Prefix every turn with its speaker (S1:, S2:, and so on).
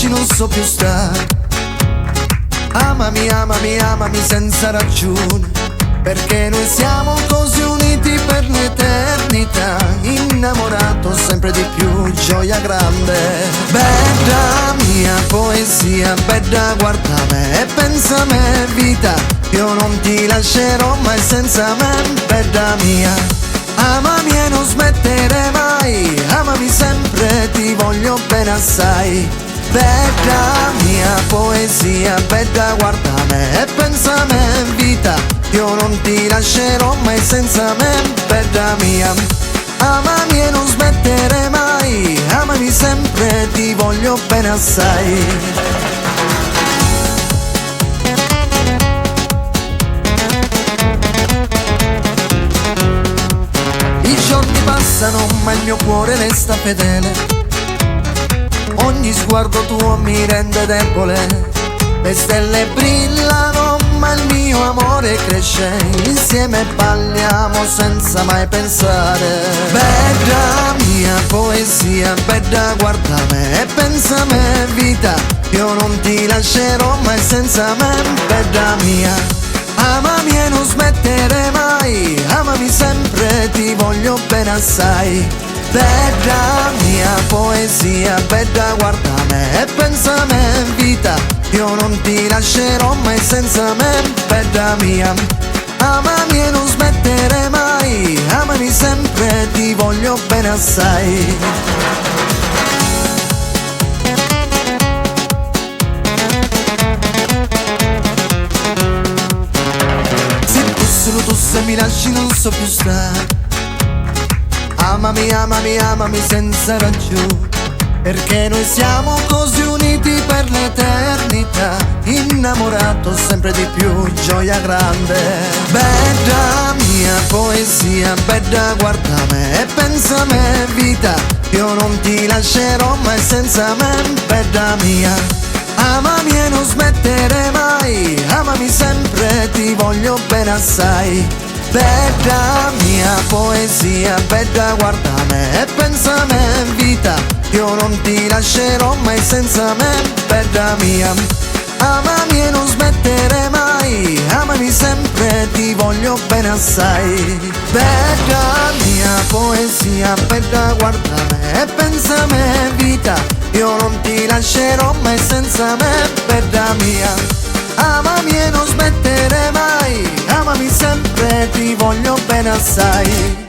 S1: non so più stare. Amami, amami, amami senza ragione, perché noi siamo così uniti per l'eternità. Innamorato sempre di più, gioia grande. Bella mia poesia, bella guarda me e pensa a me vita. Io non ti lascerò mai senza me, bella mia. Amami e non smettere mai, amami sempre, ti voglio bene assai. Bella mia poesia, bella guarda me e pensa a me vita. Io non ti lascerò mai senza me, bella mia. Amami e non smettere mai, amami sempre, ti voglio bene assai. I giorni passano ma il mio cuore resta fedele. Ogni sguardo tuo mi rende debole. Le stelle brillano ma il mio amore cresce. Insieme balliamo senza mai pensare. Bella mia poesia, bella guarda me e pensa a me vita. Io non ti lascerò mai senza me, bella mia. Amami e non smettere mai, amami sempre, ti voglio bene assai. Bella mia poesia, bella guarda me e pensa a me vita. Io non ti lascerò mai senza me, bella mia. Amami e non smettere mai, amami sempre, ti voglio bene assai. Tu se mi lasci non so più stare. Amami, amami, amami senza ragione, perché noi siamo così uniti per l'eternità. Innamorato sempre di più, gioia grande. Bella mia poesia, bella guarda me e pensa a me vita. Io non ti lascerò mai senza me, bella mia. Amami e non smettere mai, amami sempre, ti voglio bene assai. Bella mia poesia, bella guarda me e pensa a me vita. Io non ti lascerò mai senza me, bella mia. Amami e non smettere mai, amami sempre, ti voglio bene assai. Bella mia poesia, bella guarda me e pensa a me vita. Io non ti lascerò mai senza me, bella mia. Amami e non smettere mai, amami sempre, ti voglio bene assai.